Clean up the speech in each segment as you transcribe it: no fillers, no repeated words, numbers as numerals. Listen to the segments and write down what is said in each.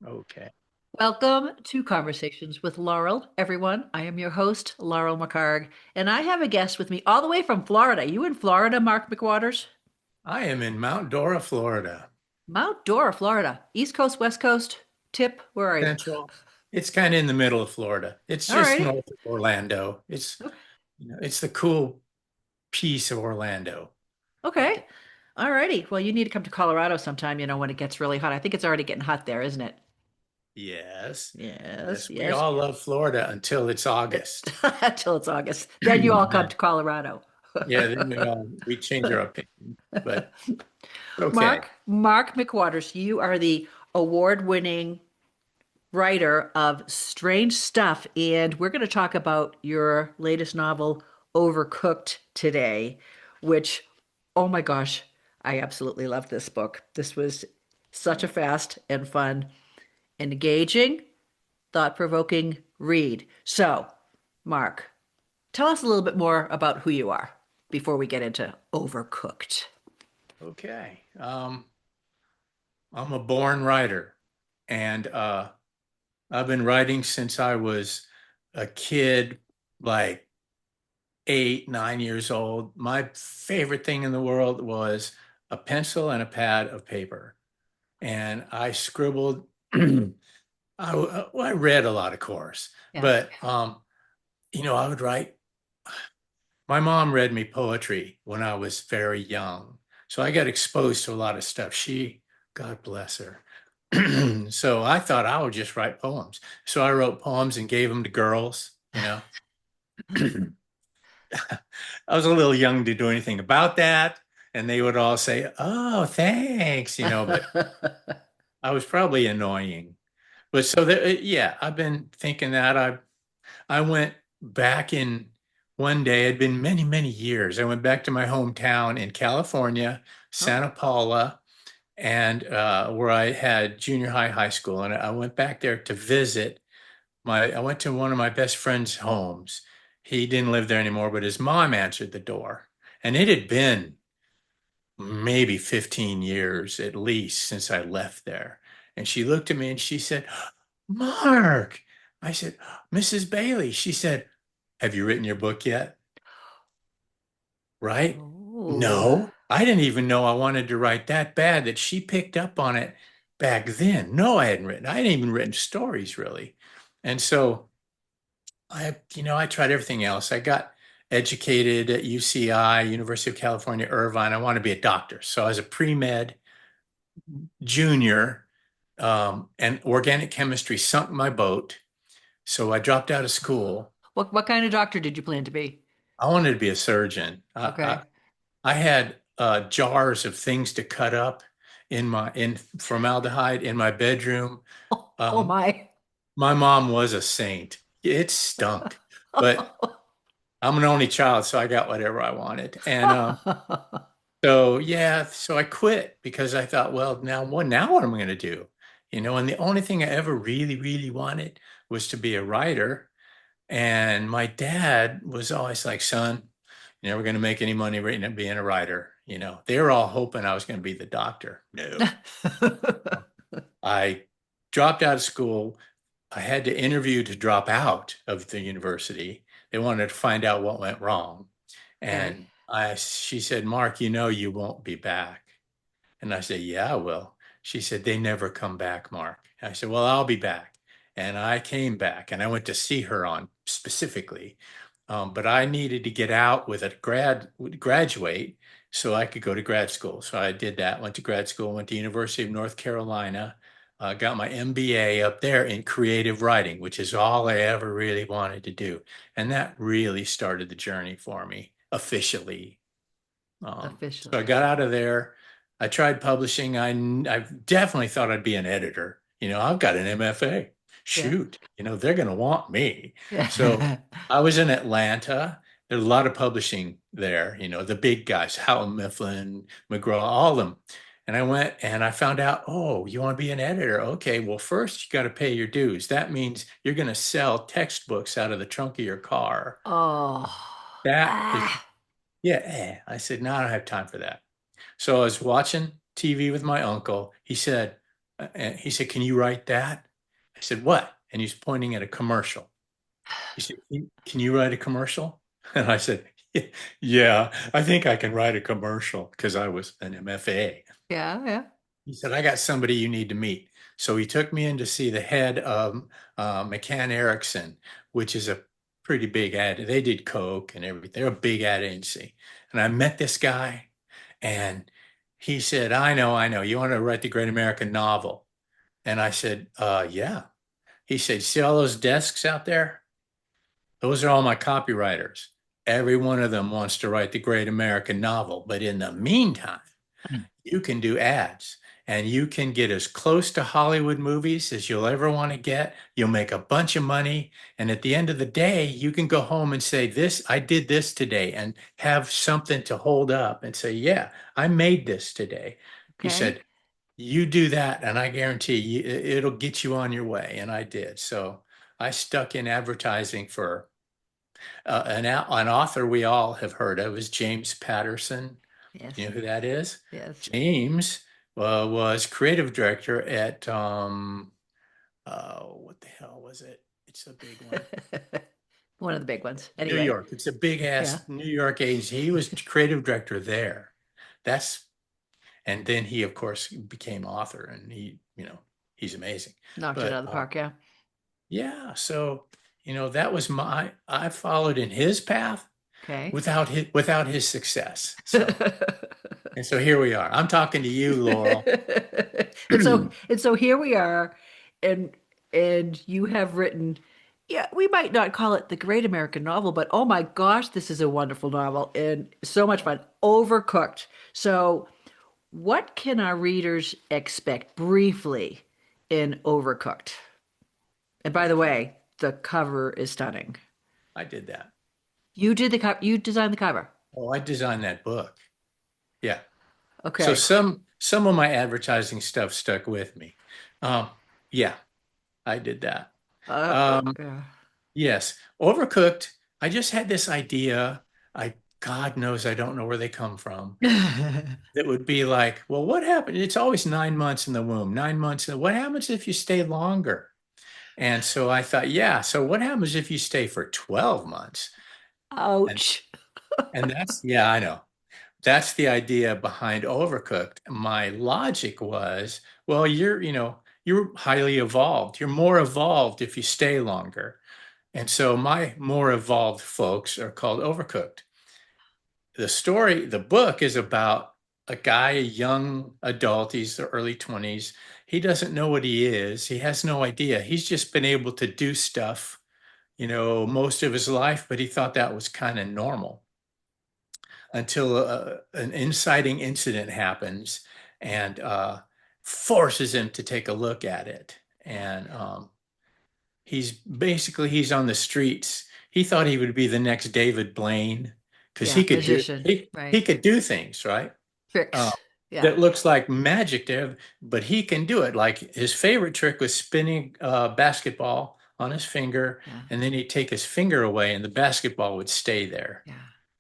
Okay. Welcome to Conversations with Laurel, everyone. I am your host, Laurel McHargue, and I have a guest with me all the way from Florida. You in Florida, Mark McWaters? I am in Mount Dora, Florida, Mount Dora, Florida. East Coast, West Coast, tip, where are you? Central. It's kind of in the middle of Florida. It's All just righty. north of Orlando. It's the cool piece of Orlando. Okay. All righty. Well, you need to come to Colorado sometime, when it gets really hot. I think it's already getting hot there, isn't it? Yes. Yes, Yes, we yes. all love Florida until it's August. Until it's August. Then you all come to Colorado. Yeah, then we change our opinion, but okay. Mark McWaters, you are the award-winning writer of Strange Stuff, and we're going to talk about your latest novel, Overcooked, today, which, oh my gosh, I absolutely love this book. This was such a fast and fun, engaging, thought-provoking read. So, Mark, tell us a little bit more about who you are before we get into Overcooked. Okay. I'm a born writer, and I've been writing since I was a kid, like 8, 9 years old. My favorite thing in the world was a pencil and a pad of paper. And I scribbled. I read a lot, of course, Yeah. but I would write. My mom read me poetry when I was very young, so I got exposed to a lot of stuff. God bless her. So I thought I would just write poems. So I wrote poems and gave them to girls. I was a little young to do anything about that. And they would all say, "Oh, thanks," but I was probably annoying. But so that, yeah, I've been thinking that I went back in one day, it'd been many, many years. I went back to my hometown in California, Oh, Santa Paula, and where I had junior high, high school. And I went back there to visit I went to one of my best friend's homes. He didn't live there anymore, but his mom answered the door. And it had been maybe 15 years at least since I left there. And she looked at me and she said, "Mark." I said, "Mrs. Bailey." She said, "Have you written your book yet?" Right? oh, No, I didn't even know I wanted to write that bad that she picked up on it back then. No, I hadn't written. I hadn't even written stories really. And so I tried everything else. I got educated at UCI, University of California, Irvine. I wanted to be a doctor. So I was a pre-med junior, and organic chemistry sunk my boat. So I dropped out of school. what kind of doctor did you plan to be? I wanted to be a surgeon. Okay. I had jars of things to cut up in formaldehyde in my bedroom. Oh Um, my. my mom was a saint. It stunk, but I'm an only child, so I got whatever I wanted. And so yeah, so I quit because I thought, well, now what am I going to do? And the only thing I ever really, really wanted was to be a writer. And my dad was always like, "Son, you're never going to make any money writing and being a writer." They were all hoping I was going to be the doctor. No. I dropped out of school. I had to interview to drop out of the university. They wanted to find out what went wrong. Okay. And she said, "Mark, you won't be back." And I said, "Yeah, I will." She said, "They never come back, Mark." And I said, "Well, I'll be back." And I came back and I went to see her on specifically. But I needed to get out with a graduate so I could go to grad school. So I did that, went to grad school, went to University of North Carolina, got my MBA up there in creative writing, which is all I ever really wanted to do. And that really started the journey for me officially. So I Officially. got out of there. I tried publishing. I definitely thought I'd be an editor. I've got an MFA. Yeah. Shoot, they're going to want me. So Yeah. I was in Atlanta. There's a lot of publishing there, the big guys, Houghton Mifflin, McGraw, all of them. And I went and I found out, oh, you want to be an editor? Okay, well, first you got to pay your dues. That means you're going to sell textbooks out of the trunk of your car. Oh. That is, Ah. yeah. I said, no, I don't have time for that. So I was watching TV with my uncle. He said, And he said, "Can you write that?" I said, "What?" And he's pointing at a commercial. He said, "Can you write a commercial?" And I said, "Yeah, I think I can write a commercial," because I was an MFA. Yeah, yeah. He said, "I got somebody you need to meet." So he took me in to see the head of McCann Erickson, which is a pretty big ad. They did Coke and everything. They're a big ad agency. And I met this guy, and he said, I know. You want to write the great American novel?" And I said, yeah. He said, "See all those desks out there? Those are all my copywriters. Every one of them wants to write the great American novel. But in the meantime, you can do ads and you can get as close to Hollywood movies as you'll ever want to get. You'll make a bunch of money. And at the end of the day, you can go home and say, I did this today, and have something to hold up and say, yeah, I made this today." He Okay. said, "You do that, and I guarantee you, it'll get you on your way." And I did. So I stuck in advertising for an author we all have heard of is James Patterson. You Yes. know who that is? Yes. James was creative director at what the hell was it? It's a big one. One of the big ones. New Anyway. York. It's a big Yeah. ass New York agency. He was creative director there. That's and then he of course became author, and he's amazing. Knocked it out But of the park. Yeah. yeah, so that was I followed in his path Okay. without his success. So here we are. I'm talking to you, Laurel. And so here we are, and you have written, yeah, we might not call it the great American novel, but oh my gosh, this is a wonderful novel and so much fun. Overcooked. So what can our readers expect briefly in Overcooked? And by the Okay, way, the cover is stunning. I did that. You did the cover, you designed the cover. Oh, I designed that book. Yeah. So Okay. some of my advertising stuff stuck with me. Um, yeah, I did that. Um, Yeah. yes, Overcooked. I just had this idea. God knows I don't know where they come from. That would be like, well, what happened? It's always 9 months in the womb, 9 months. What happens if you stay longer? And so I thought, yeah. So what happens if you stay for 12 months? And Ouch. and yeah, I know. That's the idea behind Overcooked. My logic was, well, you're highly evolved. You're more evolved if you stay longer. And so my more evolved folks are called Overcooked. The book is about a guy, a young adult. He's the early 20s. He doesn't know what he is. He has no idea. He's just been able to do stuff, most of his life, but he thought that was kind of normal until an inciting incident happens and forces him to take a look at it. And he's on the streets. He thought he would be the next David Blaine because Yeah, he could do magician, he right? could do things, right? Uh, Tricks. Yeah. that looks like magic to him, but he can do it. Like his favorite trick was spinning a basketball on his finger, Yeah. and then he'd take his finger away, and the basketball would stay there Yeah.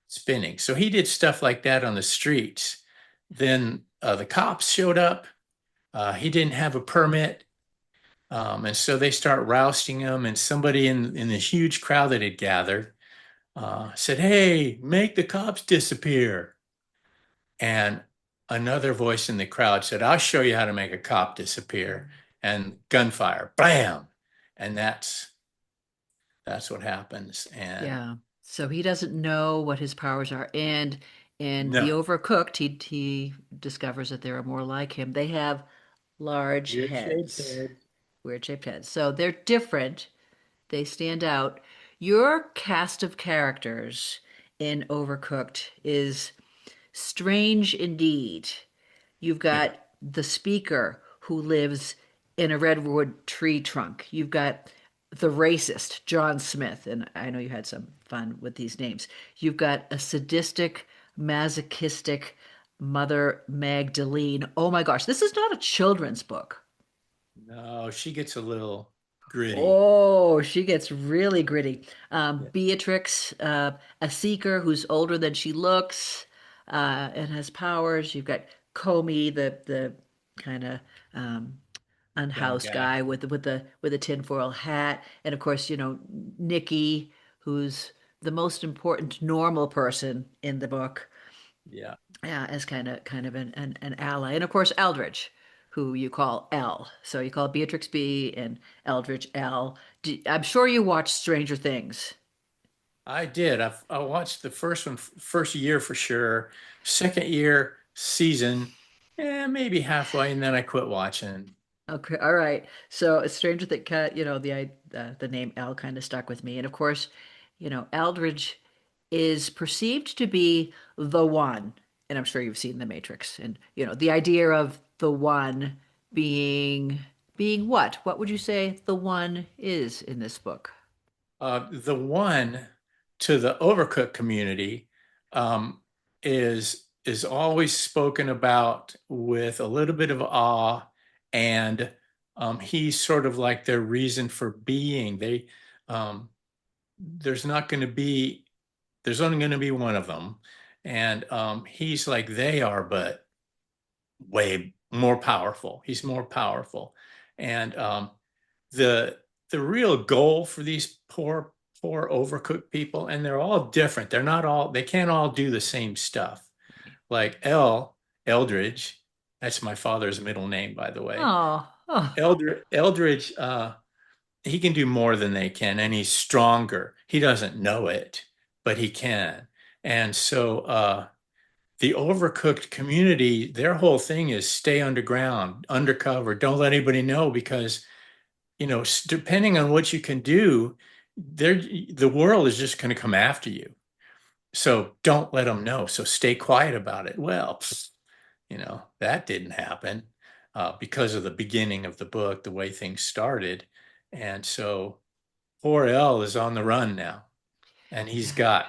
spinning. So he did stuff like that on the streets. Then the cops showed up. He didn't have a permit. And so they start rousting him, and somebody in the huge crowd that had gathered said, "Hey, make the cops disappear." And another voice in the crowd said, "I'll show you how to make a cop disappear." And gunfire, bam. And that's what happens. And Yeah. So he doesn't know what his powers are. And the no, overcooked, he discovers that there are more like him. They have large weird shaped heads, head. weird shaped heads. So they're different. They stand out. Your cast of characters in Overcooked is strange indeed. You've Yeah. got the speaker who lives in a redwood tree trunk. You've got the racist, John Smith, and I know you had some fun with these names. You've got a sadistic, masochistic Mother Magdalene. Oh my gosh, this is not a children's book. No, she gets a little gritty. Oh, she gets really gritty. Yeah. Beatrix, a seeker who's older than she looks, and has powers. You've got Comey, the kind of um, young unhoused guy. guy with the tinfoil hat, and of course, Nikki, who's the most important normal person in the book, Yeah. as kind of an ally, and of course Eldridge, who you call L. So you call Beatrix B and Eldridge L. I'm sure you watched Stranger Things. I did. I watched the first one, first year for sure. Second year season, maybe halfway, and then I quit watching. Okay, all right. So it's Stranger Things, the name L kind of stuck with me, and of course, Eldridge is perceived to be the one, and I'm sure you've seen The Matrix, and the idea of the one being what? What would you say the one is in this book? The one to the Overcooked community is always spoken about with a little bit of awe, and he's sort of like their reason for being. Um, there's not going to be there's only going to be one of them, and he's like they are, but way more powerful. He's more powerful, and the the real goal for these poor overcooked people, and they're all different. They can't all do the same stuff. Like Eldridge, that's my father's middle name, by the way. Oh, oh, Eldridge, he can do more than they can, and he's stronger. He doesn't know it, but he can. And so the overcooked community, their whole thing is stay underground, undercover, don't let anybody know because depending on what you can do, the world is just going to come after you. So don't let them know. So stay quiet about it. Well, that didn't happen because of the beginning of the book, the way things started. And so poor L is on the run now. And he's yeah. got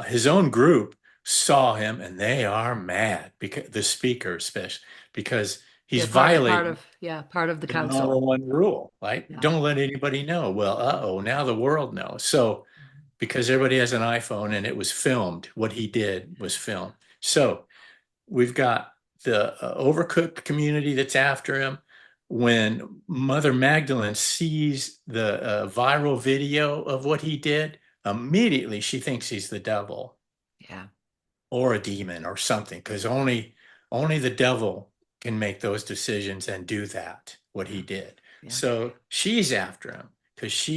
his own group saw him and they are mad because the speaker, especially because he's They're part violating of part of the the council. number one rule, right? Yeah. Don't let anybody know. Well, uh-oh, now the world knows. So, because everybody has an iPhone and it was filmed, what he did was filmed. So, we've got the overcooked community that's after him. When Mother Magdalene sees the viral video of what he did, immediately she thinks he's the devil Yeah. or a demon or something, because only the devil can make those decisions and do that, what he Yeah. did. Yeah. So she's after him because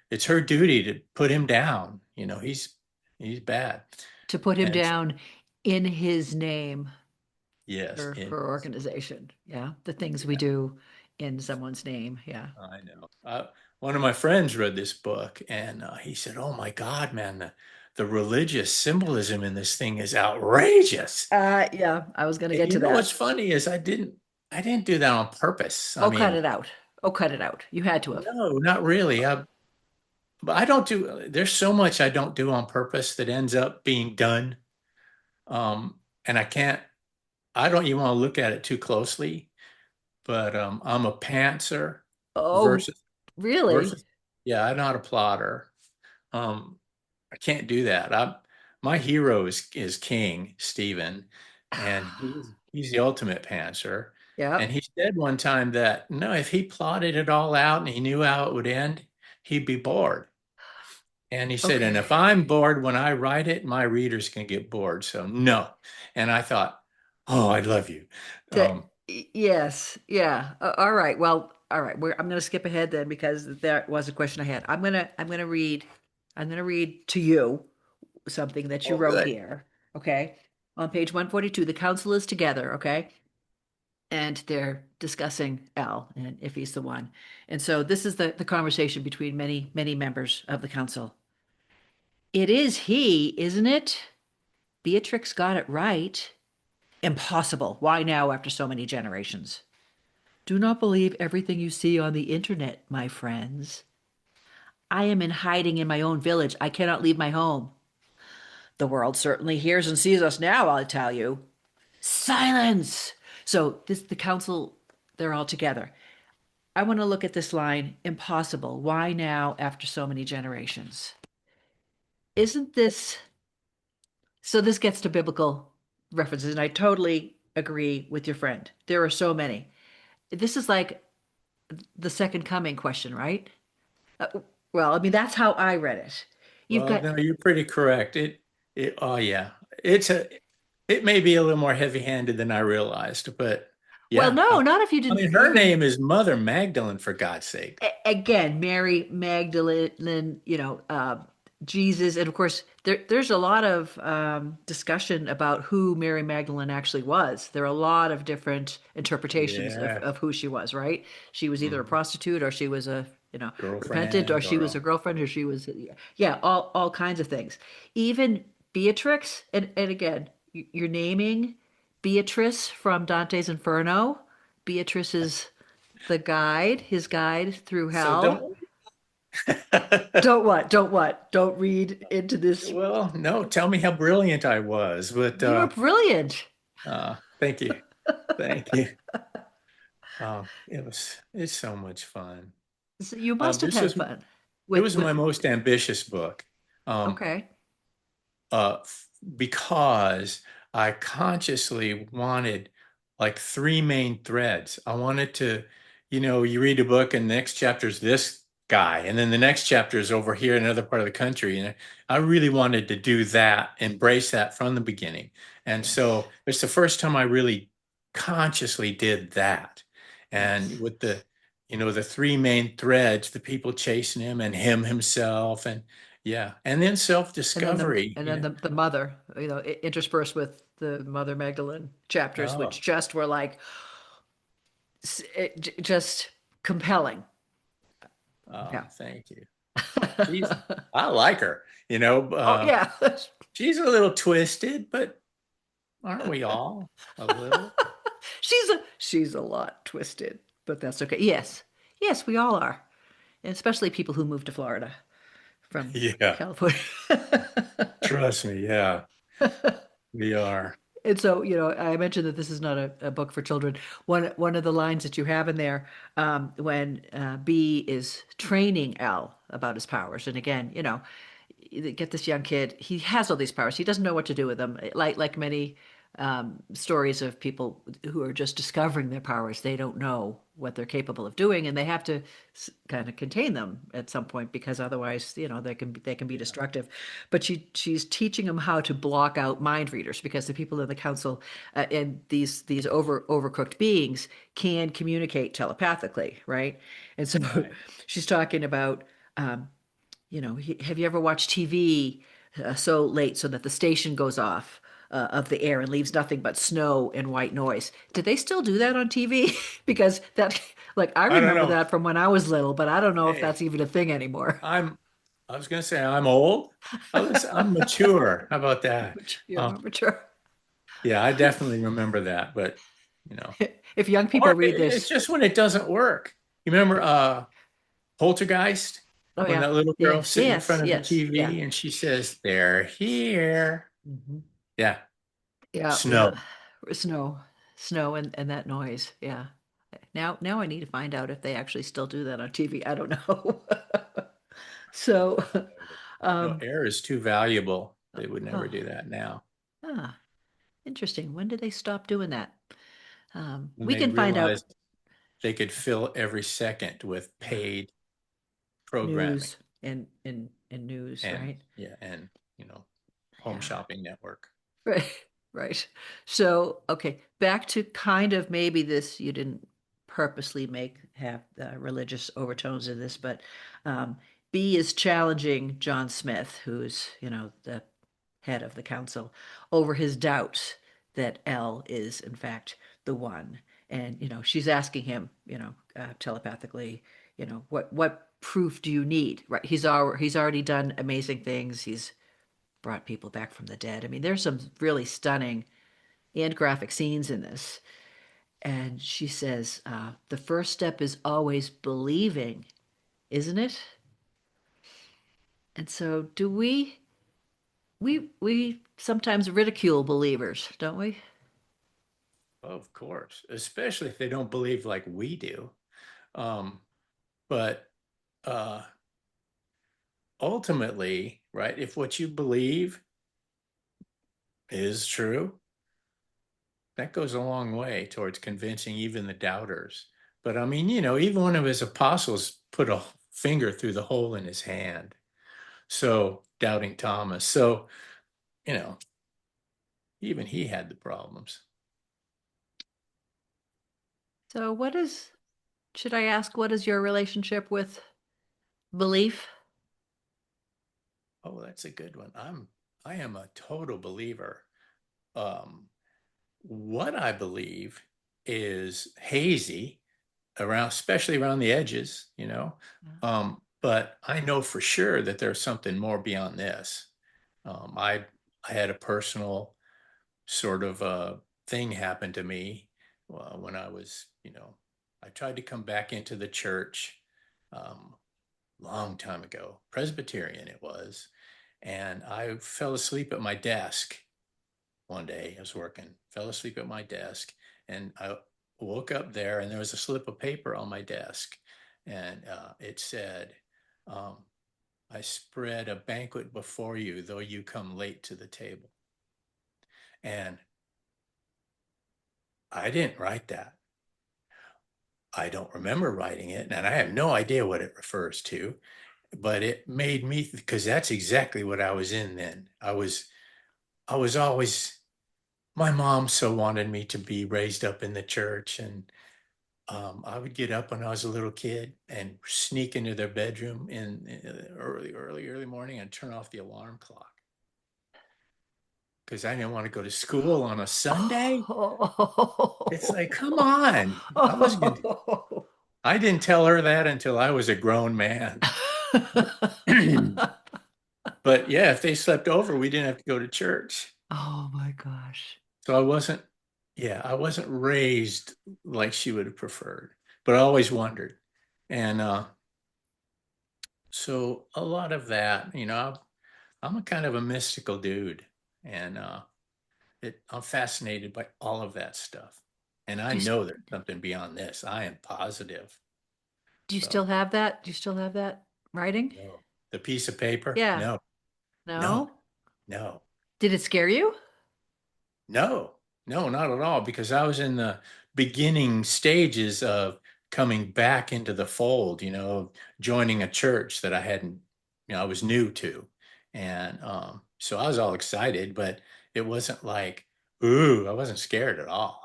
it's her duty to put him down. He's bad. To put him And down in his name yes, for and organization. Yeah. The things we yeah, do in someone's name. Yeah. I know. One of my friends read this book and he said, "Oh my God, man, the religious symbolism in this thing is outrageous." Yeah, I was going to And get you to know what's that. funny is I didn't do that on purpose. I Oh, cut mean, it out. Oh, cut it out. You had to have. no, not really. But I don't there's so much I don't do on purpose that ends up being done. And I don't even want to look at it too closely, but I'm a pantser Oh, versus, really? versus, yeah, I'm not a plotter. Um, I can't do that. My hero is King Stephen, and he's the ultimate pantser. And Yep. he said one time that no, if he plotted it all out and he knew how it would end, he'd be bored. And he said, and Okay. if I'm bored when I write it, my readers can get bored. So no. And I thought, oh, I love you. That, Um, yes. Yeah. All right. Well, all right. I'm going to skip ahead then because that was a question I had. I'm going to read to you something that you oh, wrote good. here. Okay. On page 142, the council is together. Okay. And they're discussing L and if he's the one. And so this is the conversation between many members of the council. It is he, isn't it? Beatrix got it right. Impossible. Why now after so many generations? Do not believe everything you see on the internet, my friends. I am in hiding in my own village. I cannot leave my home. The world certainly hears and sees us now, I'll tell you. Silence! So the council, they're all together. I want to look at this line, impossible. Why now after so many generations? Isn't this so this gets to biblical references, and I totally agree with your friend. There are so many. this is like the second coming question, right? Well, I mean, that's how I read it. You've Well, got, no, you're pretty correct. Oh yeah, it's a, it may be a little more heavy-handed than I realized, but well, yeah. no, not if you I didn't, mean, you her know, name is Mother Magdalene, for God's sake. again, Mary Magdalene, Jesus, and of course, there's a lot of discussion about who Mary Magdalene actually was. There are a lot of different interpretations Yeah. of who she was, right? She was either a Mhm. prostitute or she was a, repentant, or Girlfriend she or was a girlfriend, or she was, yeah, all kinds of things. Even Beatrix, and again, you're naming Beatrice from Dante's Inferno. Beatrice is the guide, his guide through so hell. don't. Don't what? Don't what? Don't read into this. Well, no, tell me how brilliant I was, but You were brilliant. thank you. Thank you. It's so much fun. So you must have This had was fun it with was my most ambitious book. Um, okay. because I consciously wanted like three main threads. I wanted to, you read a book and the next chapter is this guy, and then the next chapter is over here in another part of the country. And I really wanted to do that, embrace that from the beginning. And Yes. so it's the first time I really consciously did that. And Yes. with the three main threads, the people chasing him and him himself, and yeah, and then self-discovery, And then the mother, interspersed with the Mother Magdalene chapters, Oh, which just were like just compelling. oh, Yeah. thank you. She's, I like her, Oh yeah. she's a little twisted, but aren't we all a little? She's a lot twisted, but that's okay. Yes. Yes, we all are. And especially people who move to Florida from Yeah, California. trust me. Yeah, we are. And so, I mentioned that this is not a book for children. One of the lines that you have in there, when B is training L about his powers, and again, you get this young kid, he has all these powers. He doesn't know what to do with them. Like many stories of people who are just discovering their powers, they don't know what they're capable of doing, and they have to kind of contain them at some point because otherwise, they can be Yeah, destructive. But she's teaching them how to block out mind readers because the people in the council and these overcooked beings can communicate telepathically, right? And so right. she's talking about. Have you ever watched TV so late so that the station goes off of the air and leaves nothing but snow and white noise? Did they still do that on TV? Because I I don't remember know. that from when I was little, but I don't know if Hey, that's even a thing anymore. I'm. I was gonna say I'm old. I'm mature. How about that? You're Um, more mature. yeah, I definitely remember that, but you know, If young people or read it's this, just when it doesn't work. You remember Poltergeist, oh when yeah, that little girl yes, sitting in yes, front of the yes, yeah, TV and she says, "They're here." hmm Yeah, yeah, snow. yeah, snow, snow, and that noise, yeah. Now I need to find out if they actually still do that on TV. I don't know. So, No, um, air is too valuable. They would never oh, do that now. ah, interesting. When did they stop doing that? When We they can find out realized they could fill every second with paid programming news and news, and right? yeah, and Home Yeah, Shopping Network. right, right. So, okay, back to kind of maybe this, you didn't purposely have religious overtones in this, but B is challenging John Smith, who's, the head of the council, over his doubts that L is, in fact, the one. And, she's asking him, telepathically, what proof do you need? Right. He's already done amazing things. He's brought people back from the dead. I mean, there's some really stunning and graphic scenes in this. And she says, the first step is always believing, isn't it? And so do we sometimes ridicule believers, don't we? Of course, especially if they don't believe like we do. Um, but uh, ultimately, right, if what you believe is true, that goes a long way towards convincing even the doubters. But I mean, even one of his apostles put a finger through the hole in his hand. So doubting Thomas. So, you know, even he had the problems. So should I ask, what is your relationship with belief? Oh, that's a good one. I am a total believer. Um, what I believe is hazy around, especially around the edges. But I know for sure that there's something more beyond this. I had a personal sort of thing happen to me when I was. I tried to come back into the church um, long time ago, Presbyterian it was, and I fell asleep at my desk one day. I was working, fell asleep at my desk, and I woke up there, and there was a slip of paper on my desk, and it said, um, "I spread a banquet before you, though you come late to the table." And I didn't write that. I don't remember writing it, and I have no idea what it refers to, but it made me, because that's exactly what I was in then. I was always, my mom so wanted me to be raised up in the church, and I would get up when I was a little kid and sneak into their bedroom in early morning and turn off the alarm clock because I didn't want to go to school on a Sunday. It's like, come on. I didn't tell her that until I was a grown man. But yeah, if they slept over, we didn't have to go to church. Oh my gosh. So I wasn't raised like she would have preferred, but I always wondered. And so a lot of that, I'm a kind of a mystical dude, and I'm fascinated by all of that stuff. And I Do you, know there's something beyond this. I am positive. do you So still have that? Do you still have that writing? no, the piece of paper, Yeah. no, no, No? no. Did it scare you? No, no, not at all, because I was in the beginning stages of coming back into the fold, joining a church that I hadn't, I was new to. And so I was all excited, but it wasn't like, ooh, I wasn't scared at all.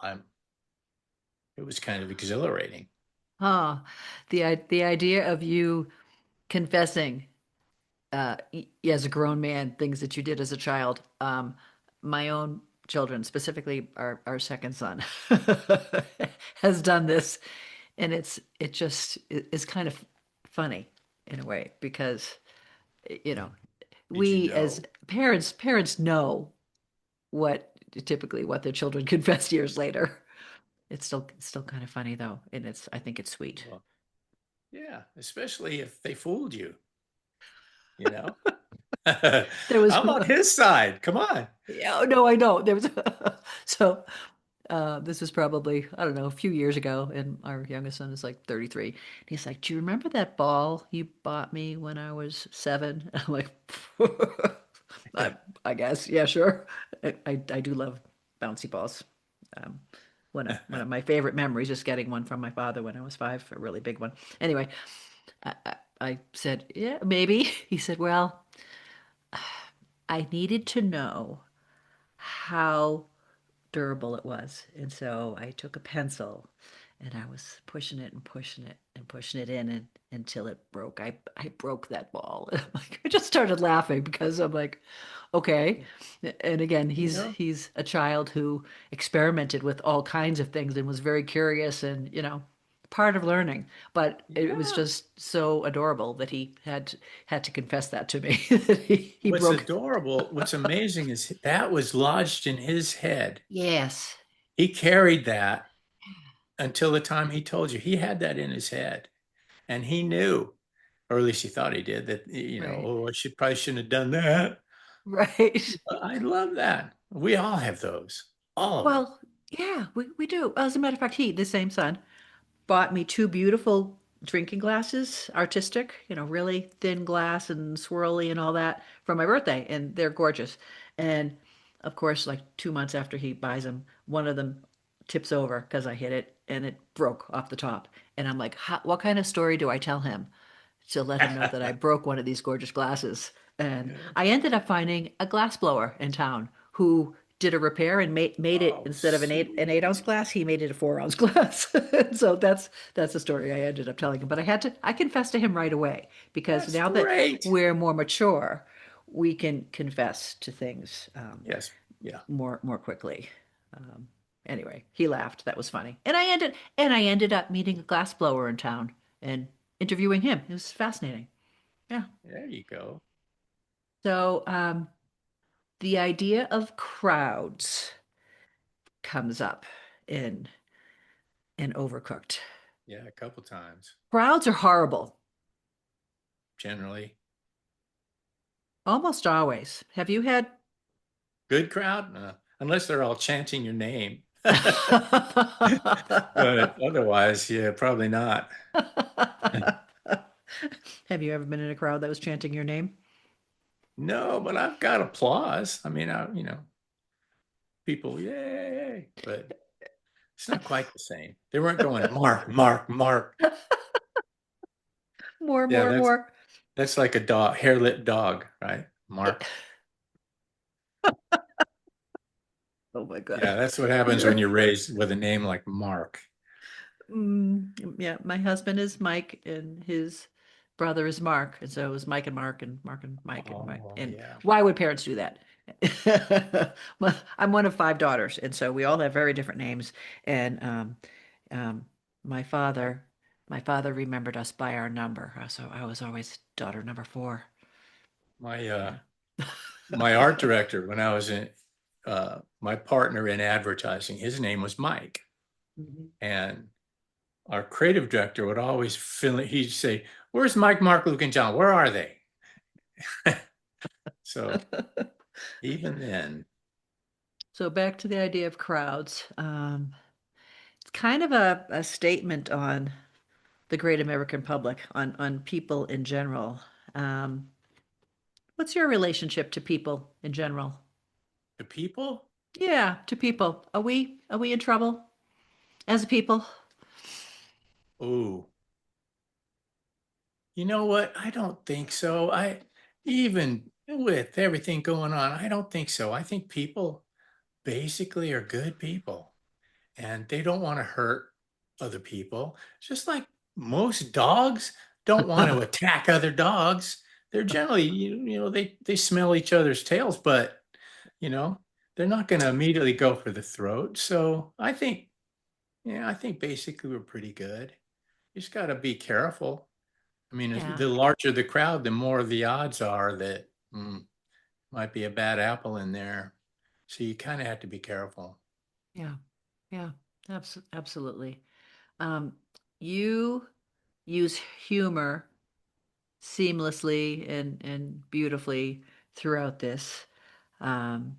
It was kind of exhilarating. Huh. The idea of you confessing as a grown man things that you did as a child. My own children, specifically our second son, has done this, and it just is kind of funny in a way because you know Did you we as know? parents know what typically what their children confess years later. It's still kind of funny though, and I think it's sweet. Well, yeah, especially if they fooled you, you know? There was I'm on his side. Come on. yeah, no, I know. There was so this was probably, I don't know, a few years ago, and our youngest son is like 33. And he's like, "Do you remember that ball you bought me when I was 7?" I'm like, I, I guess, yeah, sure. I do love bouncy balls. Um, one of my favorite memories is getting one from my father when I was 5, a really big one. Anyway, I said, "Yeah, maybe." He said, "Well, I needed to know how durable it was. And so I took a pencil and I was pushing it and pushing it and pushing it in until it broke. I broke that ball. And I'm like, I just started laughing because I'm like, okay. And again, You he's know? he's a child who experimented with all kinds of things and was very curious and, part of learning. But it was Yeah. just so adorable that he had to confess that to me that he What's broke. adorable, what's amazing is that was lodged in his head. Yes. He carried that until the time he told you. He had that in his head, and he knew, or at least he thought he did, that, Right. oh, I probably shouldn't have done that. Right. I love that. We all have those, all of them. Well, yeah, we do. As a matter of fact, the same son, bought me two beautiful drinking glasses, artistic, really thin glass and swirly and all that for my birthday, and they're gorgeous. And of course, like 2 months after he buys them, one of them tips over because I hit it, and it broke off the top. And I'm like, what kind of story do I tell him to let him know that I broke one of these gorgeous glasses? And Yeah. I ended up finding a glass blower in town who did a repair and made it Oh, instead of an 8 ounce sweet. glass, he made it a 4 ounce glass. So that's the story I ended up telling him. But I confessed to him right away because That's now that great. we're more mature, we can confess to things Yes. Yeah. more quickly. Um, anyway, he laughed. That was funny. And I ended up meeting a glass blower in town and interviewing him. It was fascinating. Yeah. There you go. So the idea of crowds comes up in Overcooked. Yeah, a couple times. Crowds are horrible, Generally. almost always. Have you had? Good crowd? Unless they're all chanting your name. But otherwise, yeah, probably not. Have you ever been in a crowd that was chanting your name? No, but I've got applause. I mean, people, yay, but it's not quite the same. They weren't going, Mark, Mark, Mark. More, Yeah, more, more. that's like a dog, hair-lipped dog, right? Mark. Oh my Yeah, God. that's what happens when you're raised with a name like Mark. Yeah, my husband is Mike and his brother is Mark. And so it was Mike and Mark and Mark and Mike and Mike. Oh, And yeah. why would parents do that? Well, I'm one of 5 daughters, and so we all have very different names. And um, my father, my father remembered us by our number. So I was always daughter number 4. My Yeah. my art director when I was in my partner in advertising, his name was Mike. Mhm. And our creative director would always fill it, he'd say, where's Mike, Mark, Luke, and John? Where are they? So even then, So back to the idea of crowds. It's kind of a statement on the great American public, on people in general. Um, what's your relationship to people in general? the people, Yeah, to people. Are we in trouble as a people? oh, you know what? I don't think so. Even with everything going on, I don't think so. I think people basically are good people and they don't want to hurt other people. Just like most dogs don't want to attack other dogs. They're generally, they smell each other's tails, but you know, they're not going to immediately go for the throat. So I think, yeah, I think basically we're pretty good. You just got to be careful. I mean, Yeah, the larger the crowd, the more the odds are that might be a bad apple in there. So you kind of have to be careful. yeah, yeah, absolutely. Um, you use humor seamlessly and beautifully throughout this. Um,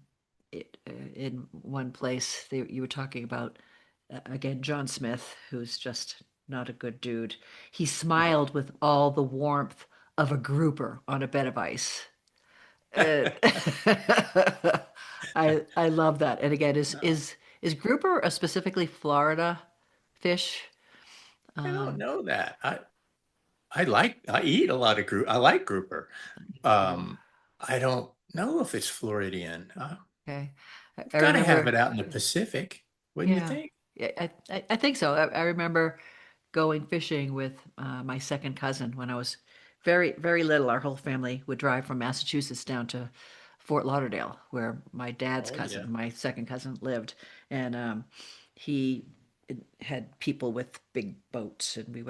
in one place, you were talking about again John Smith, who's just not a good dude. He Yeah. smiled with all the warmth of a grouper on a bed of ice. Uh, I love that. And again, No, is grouper a specifically Florida fish? I don't Um, know that. I eat a lot of group. I like grouper. oh, I don't know if it's Floridian. okay. I Got to have it remember. out in the Pacific, wouldn't you Yeah, think? yeah, I think so. I remember going fishing with my second cousin when I was very little. Our whole family would drive from Massachusetts down to Fort Lauderdale, where my dad's Oh yeah. cousin, my second cousin, lived, and he had people with big boats, and we'd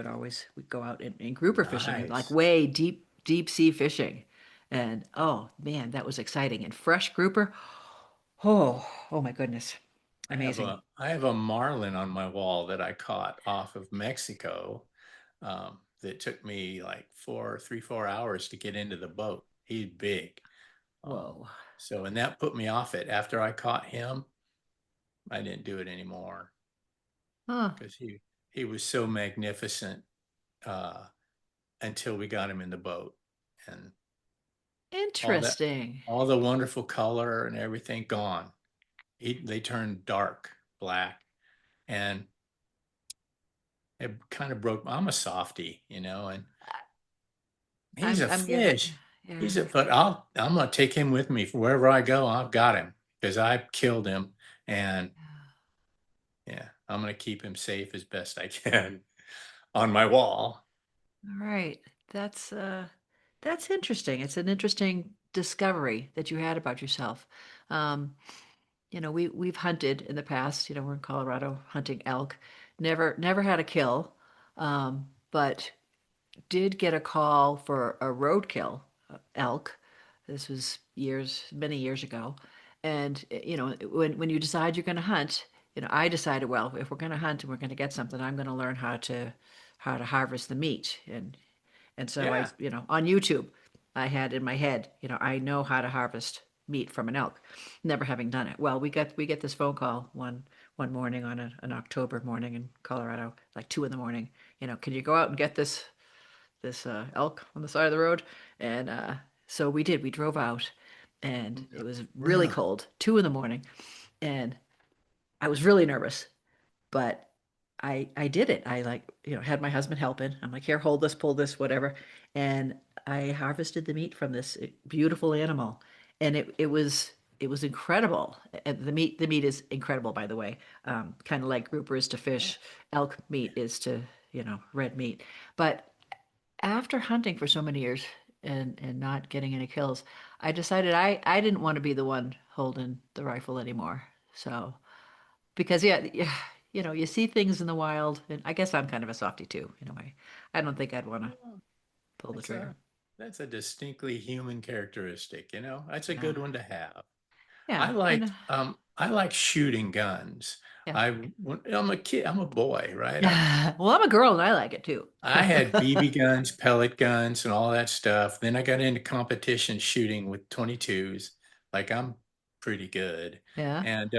go out in grouper fishing, like Nice. way deep sea fishing, and oh man, that was exciting. And fresh grouper, oh my goodness, amazing. I have a marlin on my wall that I caught off of Mexico. That took me like 4 hours to get into the boat. He's big. Um, Whoa. and that put me off it. After I caught him, I didn't do it anymore Huh. because he was so magnificent uh, until we got him in the boat and all that Interesting. all the wonderful color and everything gone. They turned dark black, and it kind of broke. I'm a softie, and he's a I'm gonna, fish. yeah. But I'm gonna take him with me wherever I go. I've got him because I killed him, and yeah, I'm gonna keep him safe as best I can on my wall. All right. That's interesting. It's an interesting discovery that you had about yourself. Um, we've hunted in the past. We're in Colorado hunting elk. Never had a kill, but did get a call for a roadkill elk. This was many years ago. And when you decide you're going to hunt, I decided, well, if we're going to hunt and we're going to get something, I'm going to learn how to harvest the meat. And so Yeah, on YouTube, I had in my head, I know how to harvest meat from an elk, never having done it. Well, we get this phone call one morning on an October morning in Colorado, like 2 in the morning. Can you go out and get this elk on the side of the road? And so we did. We drove out, and it was really really. cold, 2 in the morning, and I was really nervous, but I did it. I like, had my husband helping. I'm like, here, hold this, pull this, whatever. And I harvested the meat from this beautiful animal. And it was incredible. And the meat is incredible, by the way. Kind of like grouper is to Yeah. fish, elk meat is to, red meat. But after hunting for so many years and not getting any kills, I decided I didn't want to be the one holding the rifle anymore. So because yeah, you see things in the wild, and I guess I'm kind of a softie too, in a way. I don't think I'd want to Well, pull the That's trigger. a distinctly human characteristic, That's a Yeah, good one to have. yeah, and I like shooting guns. yeah, I'm a kid, I'm a boy, right? yeah. Well, I'm a girl and I like it too. I had BB guns, pellet guns, and all that stuff. Then I got into competition shooting with 22s. Like I'm pretty good. Yeah, And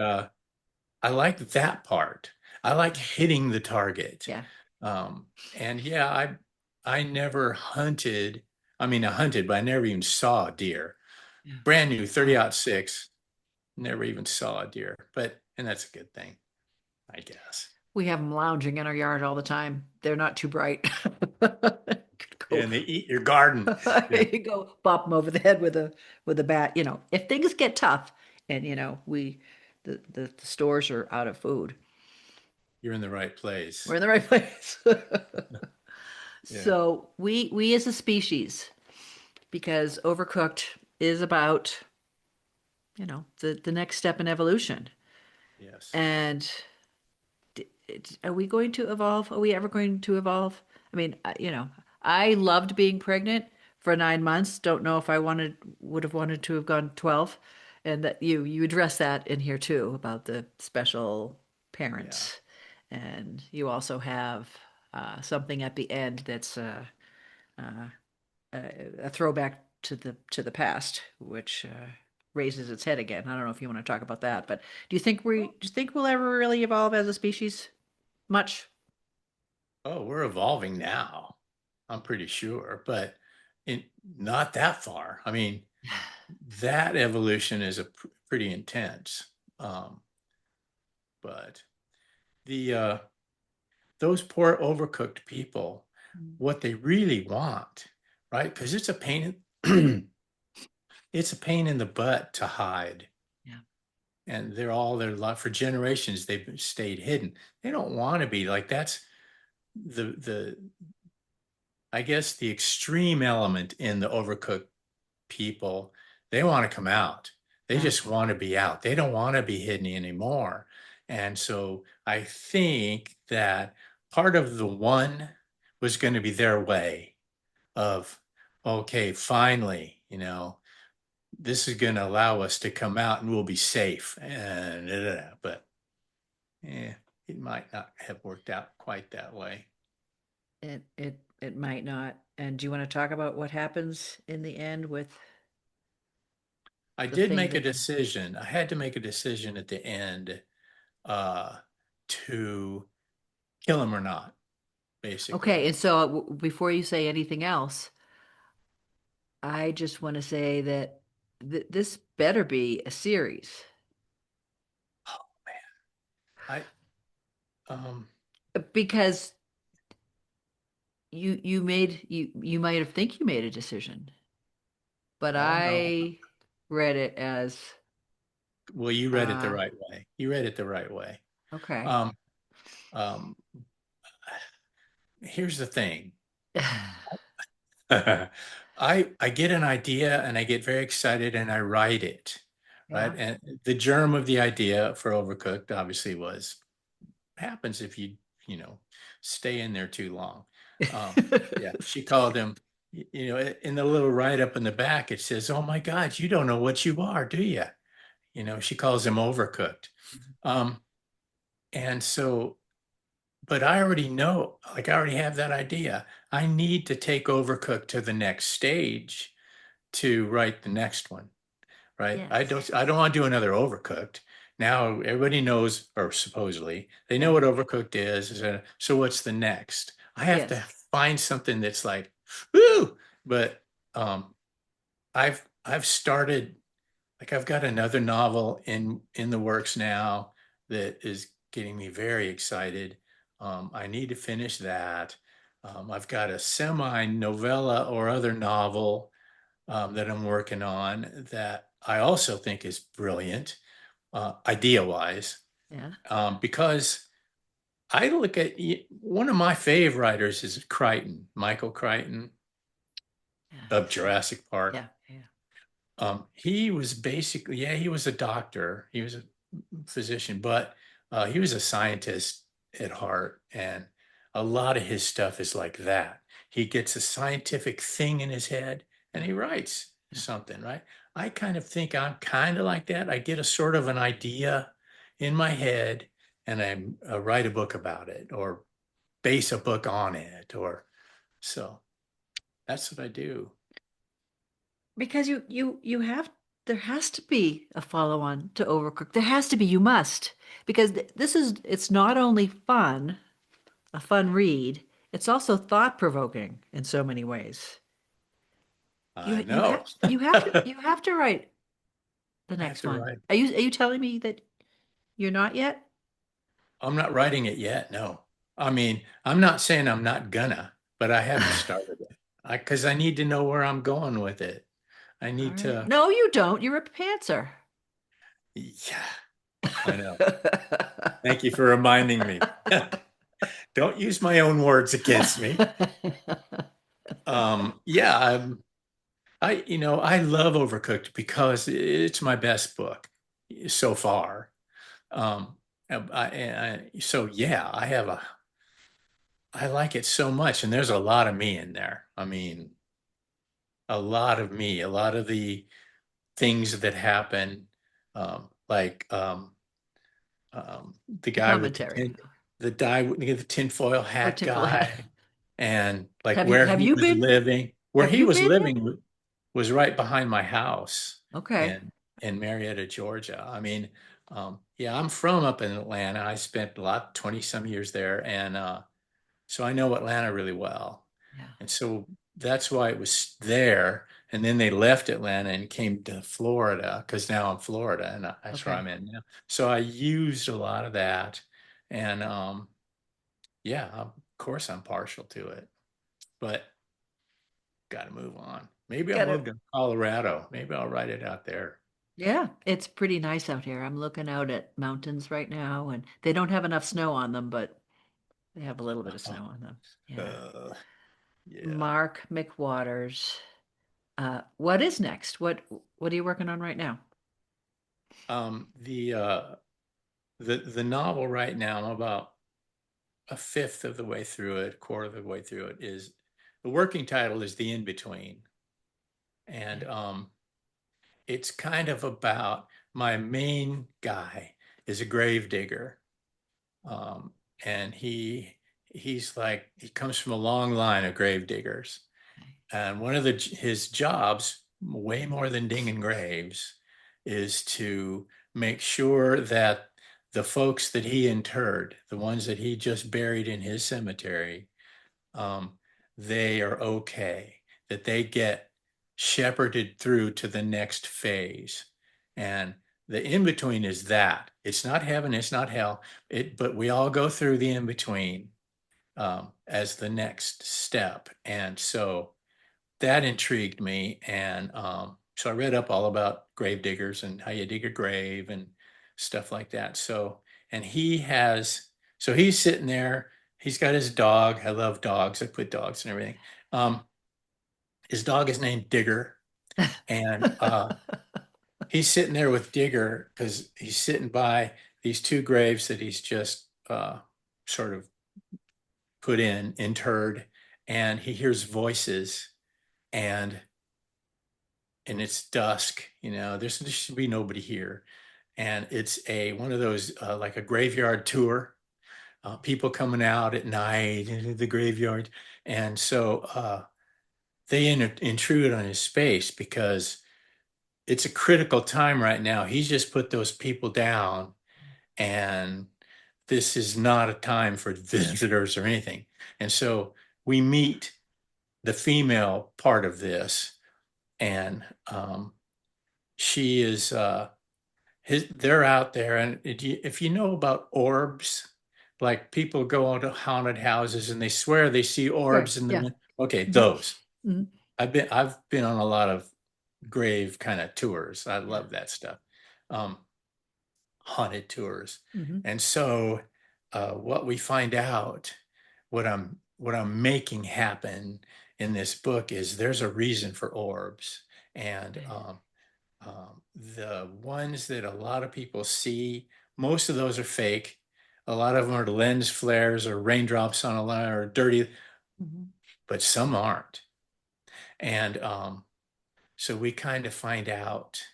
I like that part. I like hitting the target. yeah, And yeah, I never hunted. I mean, I hunted, but I never even saw a deer. yeah. Brand new 30 Wow. out six, never even saw a deer. And that's a good thing, I guess. We have them lounging in our yard all the time. They're not too bright. Could Yeah, go, and they eat your garden. Yeah, you go bop them over the head with a bat. If things get tough, and the stores are out of food, you're in the right we're place. in the right place. Yeah. So we as a species, because Overcooked is about, the next step in evolution. Yes. And are we going to evolve? Are we ever going to evolve? I mean, I loved being pregnant for 9 months. Don't know if I would have wanted to have gone 12. And that you address that in here too about the special Yeah. parents. And you also have something at the end that's uh, a throwback to the past, which raises its head again. I don't know if you want to talk about that, but do you think we'll ever really evolve as a species? Much? Oh, we're evolving now. I'm pretty sure, but in not that far. I mean, that evolution is pretty intense. Um, but the those poor overcooked people, what they really want, right? Because it's a pain it's a pain in the butt to hide. Yeah. And they're all their life for generations they've stayed hidden. They don't want to be like that's the I guess the extreme element in the overcooked people. They want to come out. They Yeah. just want to be out. They don't want to be hidden anymore. And so I think that part of the one was going to be their way of, okay, finally, this is going to allow us to come out and we'll be safe. And but yeah, it might not have worked out quite that way. It might not. And do you want to talk about what happens in the end with I the did thing make a that decision. I had to make a decision at the end uh, to kill him or not, Okay, basically. and so before you say anything else, I just want to say that this better be a series Oh man, I um because you might have think you made a decision, but Oh no. I read it as Well, you read it the uh right way. You read it the right way. okay. Um, um, here's the thing. I get an idea and I get very excited and I write it, right? Yeah. And the germ of the idea for Overcooked obviously was happens if you know, stay in there too long. Um, yeah, she called him, in the little write up in the back, it says, "Oh my God, you don't know what you are, do you?" She calls him Overcooked. Um, and so, but I already know, like I already have that idea. I need to take Overcooked to the next stage to write the next one, right? I Yes. don't I don't want to do another Overcooked. Now everybody knows, or supposedly they know Yeah. what Overcooked is. So what's the next? I have to Yes. find something that's like, woo! But um, I've started, like I've got another novel in the works now that is getting me very excited. I need to finish that. I've got a semi novella or other novel that I'm working on that I also think is brilliant, idea wise, Yeah. because I look at one of my fave writers is Crichton, Michael Crichton Yeah. of He's good. Jurassic Park. Yeah. Yeah. He was basically, yeah, he was a doctor, he was a physician, but he was a scientist at heart. And a lot of his stuff is like that. He gets a scientific thing in his head and Yeah. he writes Yeah. something, right? I kind of think I'm kind of like that. I get a sort of an idea in my head and I write a book about it or base a book on it. Or so that's what I do. Because you have there has to be a follow-on to Overcooked. There has to be. You must. Because this is it's not only fun, a fun read, it's also thought-provoking in so many ways. I know. You have to write the I have next to one. write. Are you telling me that you're not yet? I'm not writing it yet. No. I mean, I'm not saying I'm not gonna, but I haven't started it. Because I need to know where I'm going with it. I All need right. to, No, you don't. You're a pantser. yeah, I know. Thank you for reminding me. Don't use my own words against me. Yeah, I love Overcooked because it's my best book so far. Um, so yeah, I like it so much, and there's a lot of me in there. I mean, a lot of me, a lot of the things that happen, like the The guy with commentary. the tinfoil Oh, hat tinfoil hat. guy, and like where Have he you was been living, where have he you was been in? living was right behind my house Okay. in Marietta, Georgia. I mean, yeah, I'm from up in Atlanta. I spent 20 some years there, and so I know Atlanta really well. Yeah. And so that's why it was there. And then they left Atlanta and came to Florida because now I'm Florida and that's where Okay. I'm in now. So I used a lot of that. And yeah, of course I'm partial to it, but got to move on. Maybe I'll Got move it. to Colorado. Maybe I'll write it out there. Yeah, it's pretty nice out here. I'm looking out at mountains right now, and they don't have enough snow on them, but they have a little bit of Uh, snow on them. Yeah. uh, yeah. Mark McWaters. What is next? What are you working on right now? The novel right now, I'm about a fifth of the way through it, quarter of the way through it, is the working title is The In Between. And Okay. it's kind of about my main guy is a gravedigger. Um, and he's like he comes from a long line of gravediggers. And one of his jobs, way more than digging graves, is to make sure that the folks that he interred, the ones that he just buried in his cemetery, um, they are okay, that they get shepherded through to the next phase. And the in between is that it's not heaven, it's not hell, but we all go through the in between. as the next step. And so that intrigued me. And so I read up all about gravediggers and how you dig a grave and stuff like that. So, and so he's sitting there, he's got his dog. I love dogs. I put dogs and everything. Um, his dog is named Digger. And he's sitting there with Digger because he's sitting by these two graves that he's just sort of interred, and he hears voices, and it's dusk. There should be nobody here, and it's a one of those like a graveyard tour. People coming out at night into the graveyard, and so they intrude on his space because it's a critical time right now. He's just put those people down, and this is not a time for visitors or anything. And so we meet the female part of this, and she is they're out there, and if you know about orbs, like people go into haunted houses and they swear they see Sure. orbs in Yeah. the okay, Mhm. those. Mhm. I've been on a lot of grave kind of tours. I Yeah. love that stuff. Um, Haunted tours. Mhm. And so what we find out, what I'm making happen in this book is there's a reason for orbs. And Okay. the ones that a lot of people see, most of those are fake. A lot of them are lens flares or raindrops on a line or dirty, Mhm. but some aren't. And so we kind of find out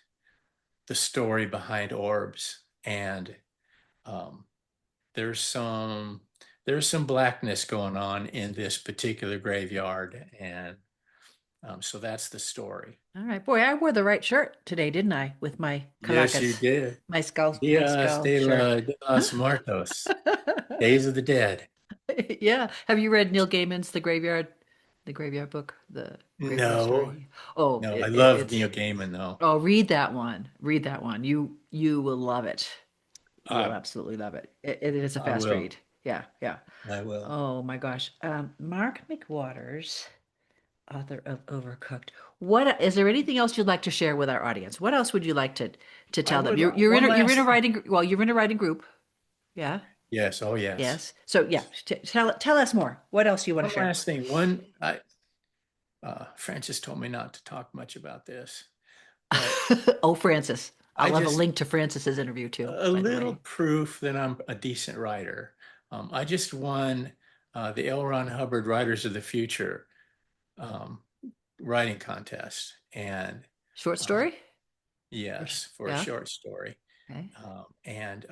the story behind orbs. And um, there's some blackness going on in this particular graveyard, and so that's the story. All right. Boy, I wore the right shirt today, didn't I? With my Yes, you Caracas, did. my Dias skull de, shirt. de los Muertos, Days of the Dead. Yeah. Have you read Neil Gaiman's The Graveyard book, the graveyard No, story? Oh, no, I it, it love it's Neil Gaiman though. oh, read that one. Read that one. You will love it. You will I absolutely love it. It is a I fast will. read. Yeah, yeah. I will. Oh my gosh. Mark McWaters, author of Overcooked. What is there anything else you'd like to share with our audience? What else would you like to I tell them? would. You're One you're in a last thing. writing well, you're in a writing group. Yeah. Yes. Oh, yes. Yes. So yeah, tell us more. What else do you want to One share? last thing. Francis told me not to talk much about this, but Oh, Francis. I I'll have a just link to Francis's interview too, a by the little way. proof that I'm a decent writer. I just won the L. Ron Hubbard Writers of the Future um, writing contest, and Short um, story? yes, for a Yeah. short story. Okay. And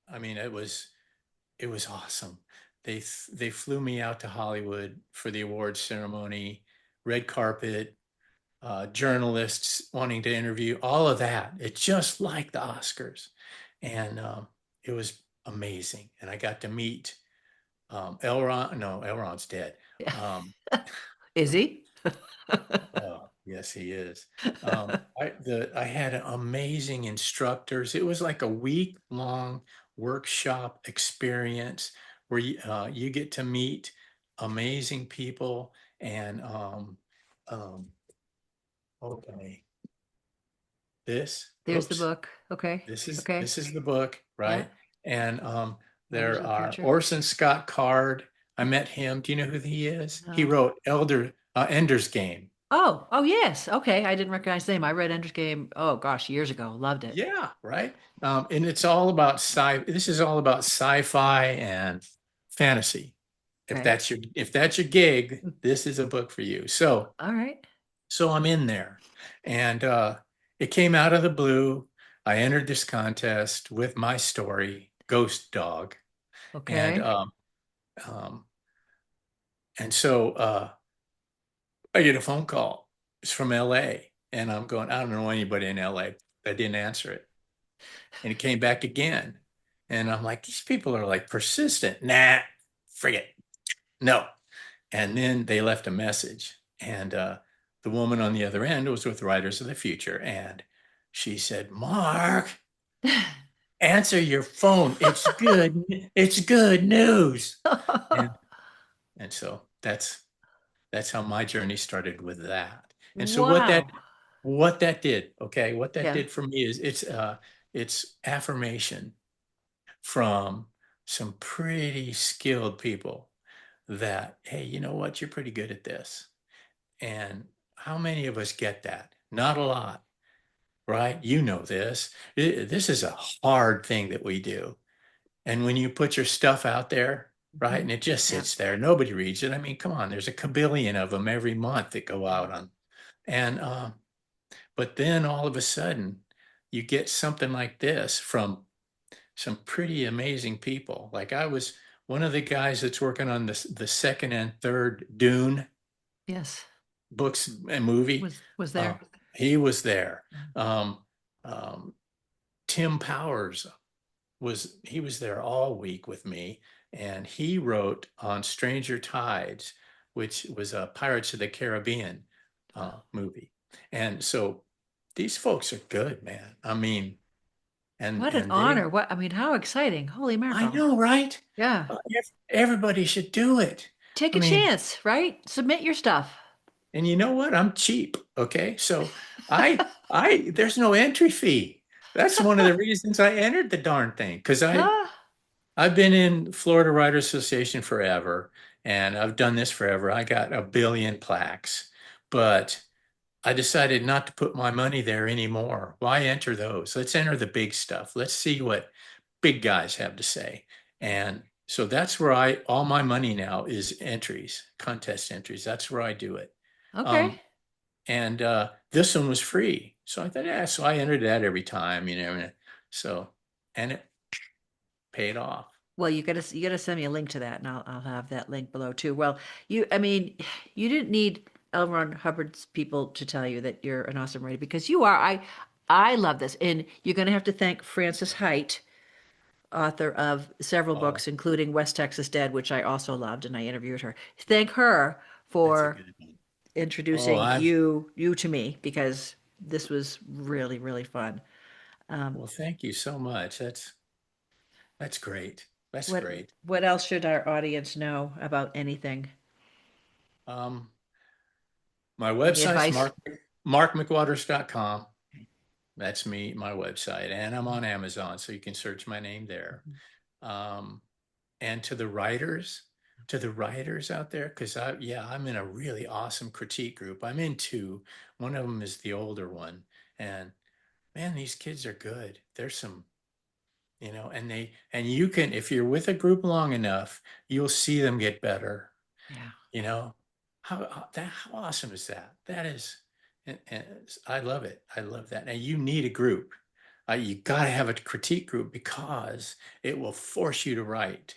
I mean, it was awesome. They flew me out to Hollywood for the awards ceremony, red carpet, journalists wanting to interview, all of that. It's just like the Oscars. And it was amazing. And I got to meet Elron. No, Elron's dead. Yeah. Um, Is he? oh, yes, he is. I had amazing instructors. It was like a week long workshop experience where you get to meet amazing people and um, okay, this, There's the oops, book. Okay. this is Okay. this is the book, Yeah. right? And Writers there of the are Future. Orson Scott Card. I met him. Do you know who he is? He No. wrote Ender's Game. Oh, yes. Okay. I didn't recognize the name. I read Ender's Game, oh gosh, years ago. Loved it. Yeah, right. And it's all about This is all about sci-fi and fantasy. If Okay. that's your gig, this is a book for you. So All right. I'm in there, and it came out of the blue. I entered this contest with my story, Ghost Dog, and Okay. um, so I get a phone call. It's from L.A., and I'm going, I don't know anybody in L.A. I didn't answer it, and it came back again, and I'm like, these people are like persistent. Nah, forget, no. And then they left a message, and the woman on the other end was with Writers of the Future, and she said, Mark, answer your phone. It's good. It's good news. And so that's how my journey started with that. And so Wow. what that did, okay, what that Yeah. did for me is it's affirmation from some pretty skilled people that, hey, you know what, you're pretty good at this. And how many of us get that? Not a lot, right? You know this. This is a hard thing that we do. And when you put your stuff out there, right, Mhm. and it just Yeah. sits there, nobody reads it. I mean, come on, there's a kabillion of them every month that go Yeah. out on. And but then all of a sudden, you get something like this from some pretty amazing people. Like I was one of the guys that's working on the second and third Dune Yes. books and movie. Was Uh, there? he was there. Yeah. Um, Tim Powers he was there all week with me, and he wrote on Stranger Tides, which was a Pirates of the Caribbean movie. And so these folks are good, man. I mean, What an and honor. they, What, I mean, how exciting. Holy I mackerel. know, right? Yeah. Everybody should do it. Take I a mean, chance, right? Submit your stuff. and you know what? I'm cheap. Okay. So there's no entry fee. That's one of the reasons I entered the darn thing. Ah, I've been in Florida Writers Association forever, and I've done this forever. I got a billion plaques, but I decided not to put my money there anymore. Why enter those? Let's enter the big stuff. Let's see what big guys have to say. And so that's where all my money now is entries, contest entries. That's where I do it. okay. Um, and this one was free. So I thought, yeah, so I entered that every time, so, and it paid off. Well, you gotta send me a link to that, and I'll have that link below too. Well, I mean, you didn't need L. Ron Hubbard's people to tell you that you're an awesome writer because you are. I love this, and you're gonna have to thank Frances Height, author of several Oh, books, including West Texas Dead, which I also loved, and I interviewed her. Thank her that's a for good one. Oh, introducing you to me because this was really, really fun. Um, well, thank you so much. That's great. That's what great. what else should our audience know about anything? Um, my Any website's advice? markmcwaters.com. That's me, my website, and I'm on Amazon, so you can search my name there. Mhm. Um, and to the writers out there, because I'm in a really awesome critique group. I'm in two. One of them is the older one, and man, these kids are good. There's some, and you can, if you're with a group long enough, you'll see them get better. Yeah. You know, how awesome is that? That is, and I love it. I love that. Now you need a group. You got to have a critique group because it will force you to write,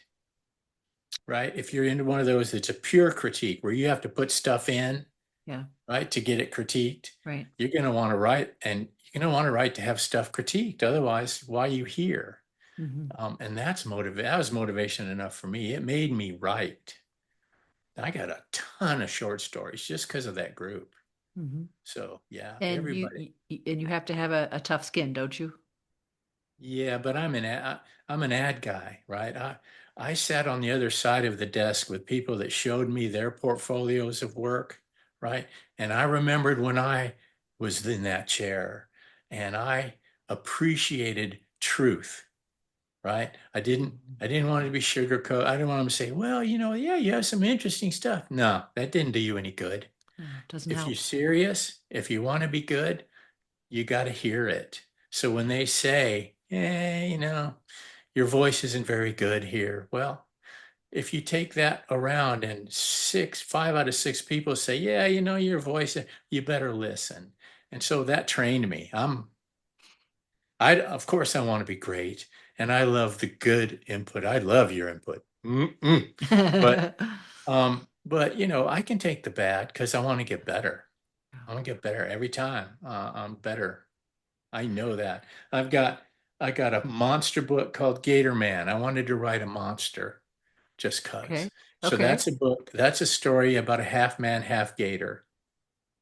right? If you're into one of those, it's a pure critique where you have to put stuff in, Yeah. right, to get it critiqued. Right. You're going to want to write, and you're going to want to write to have stuff critiqued. Otherwise, why are you here? Hmm. And that was motivation enough for me. It made me write. I got a ton of short stories just because of that group. Hmm. So yeah, And everybody. you have to have a tough skin, don't you? Yeah, but I'm an ad guy, right? I sat on the other side of the desk with people that showed me their portfolios of work, right? And I remembered when I was in that chair and I appreciated truth, right? Mhm. I didn't want it to be sugarcoat. I didn't want them to say, well, yeah, you have some interesting stuff. No, that didn't do you any good. No, it doesn't If you're help. serious, if you want to be good, you got to hear it. So when they say, your voice isn't very good here. Well, if you take that around and five out of six people say, yeah, your voice, you better listen. And so that trained me. Of course, I want to be great. And I love the good input. I love your input. Mm-mm. But, I can take the bad because I want to get better. I want to get better every time. I'm better. I know that. I've got I got a monster book called Gator Man. I wanted to write a monster just Okay. 'cause. So Okay. that's a book. That's a story about a half man, half gator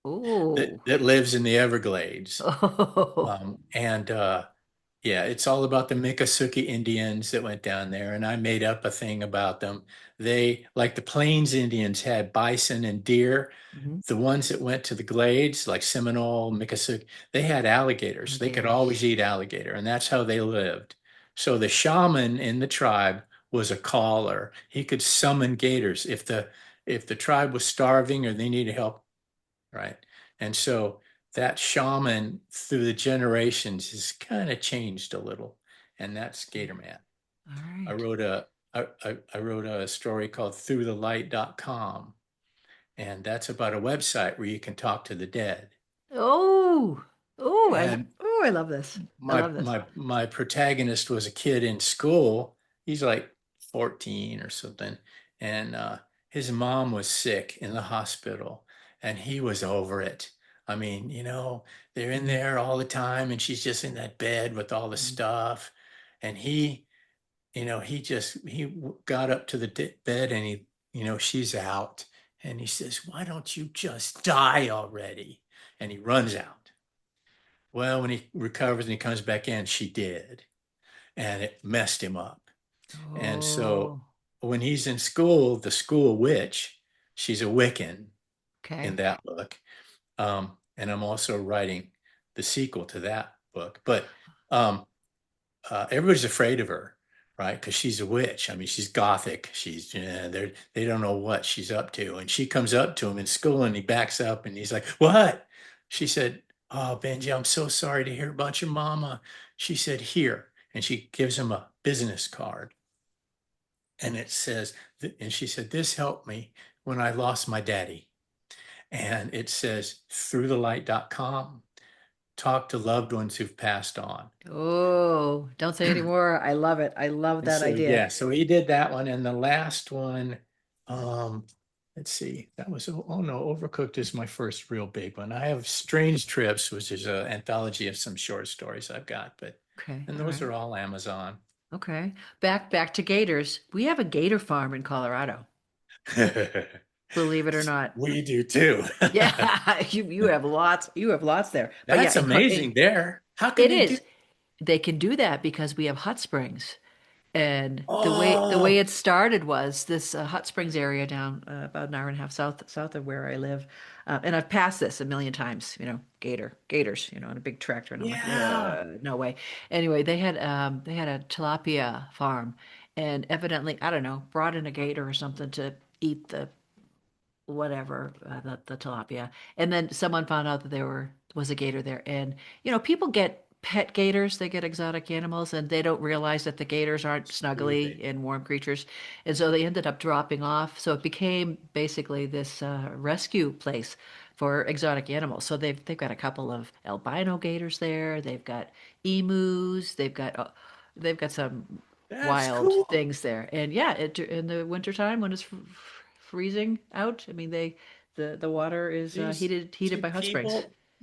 Oh. that lives in the Everglades. Oh. And yeah, it's all about the Miccosukee Indians that went down there, and I made up a thing about them. They, like the Plains Indians, had bison and deer. Mhm. The ones that went to the glades, like Seminole, Miccosuk, they had alligators. They could always Alligators. eat alligator, and that's how they lived. So the shaman in the tribe was a caller. He could summon gators if the tribe was starving or they needed help, right? And so that shaman through the generations has kind of changed a little, and that's Gator Man. All I right. wrote a I wrote a story called throughthelight.com, and that's about a website where you can talk to the dead. Oh, And I love this. I my love this. my my protagonist was a kid in school. He's like 14 or something, and his mom was sick in the hospital, and he was over it. I mean, they're in Mm, there all the time, and she's just in that bed with all the mm. stuff, and he got up to the bed, and she's out, and he says, "Why don't you just die already?" And he runs out. Well, when he recovers and he comes back in, she did, and it messed him up. And so Oh, when he's in school, the school witch, she's a Wiccan in okay. that book. And I'm also writing the sequel to that book. But um, everybody's afraid of her, right? Because she's a witch. I mean, she's gothic. They don't know what she's up to. And she comes up to him in school, and he backs up, and he's like, "What?" She said, "Oh, Benji, I'm so sorry to hear about your mama." She said, "Here." And she gives him a business card. And it says, and she said, "This helped me when I lost my daddy." And it says, throughthelight.com, talk to loved ones who've passed on. Oh, don't say anymore. I love it. I love And that so idea. yeah, so he did that one, and the last one, um, let's see, that was oh no, Overcooked is my first real big one. I have Strange Trips, which is an anthology of some short stories I've got, Okay. and All those right. are all Amazon. Okay. Back to gators. We have a gator farm in Colorado, believe it or not. We do too. Yeah, you have lots there. But yeah, That's amazing there. How can it they do? is. They can do that because we have hot springs. And the way Oh, it started was this hot springs area down about an hour and a half south of where I live, and I've passed this a million times. Gators, on a big tractor, and I'm like, yeah. no way. Anyway, they had a tilapia farm, and evidently, I don't know, brought in a gator or something to eat the whatever the tilapia, and then someone found out that there was a gator there, and people get pet gators, they get exotic animals, and they don't realize that the gators aren't snuggly Stupid. and warm creatures, and so they ended up dropping off. So it became basically this rescue place for exotic animals. So they've got a couple of albino gators there. They've got emus. They've got some That's wild cool. things there. And yeah, in the wintertime when it's freezing out, I mean the water is These heated two by hot springs.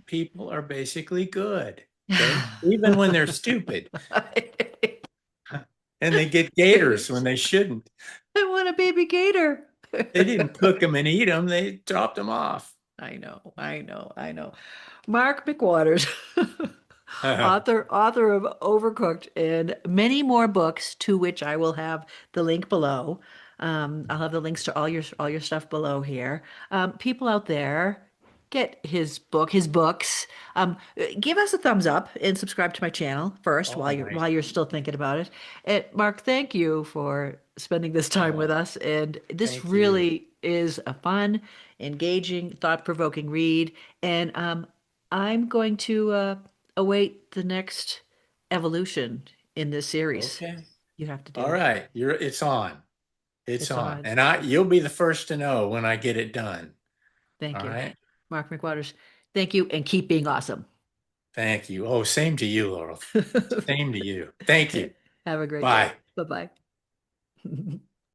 people are basically good. Okay. Even when they're stupid and they get gators when they shouldn't. I want a baby gator. They didn't cook them and eat them. They dropped them off. I know. Mark McWaters, author of Overcooked and many more books, to which I will have the link below. I'll have the links to all your stuff below here. People out there, get his books. Give us a thumbs up and subscribe to my channel first Oh, while nice. you're still thinking about it. And Mark, thank you for spending this time with Oh, us. And this thank you. really is a fun, engaging, thought-provoking read. And I'm going to await the next evolution in this series. Okay. You have to All do. right. It's on. It's It's on. on. And you'll be the first to know when I get it done. Thank All you. right. Mark McWaters, thank you and keep being awesome. Thank you. Oh, same to you, Laurel. Same to you. Thank you. Have a great day. Bye. Bye-bye.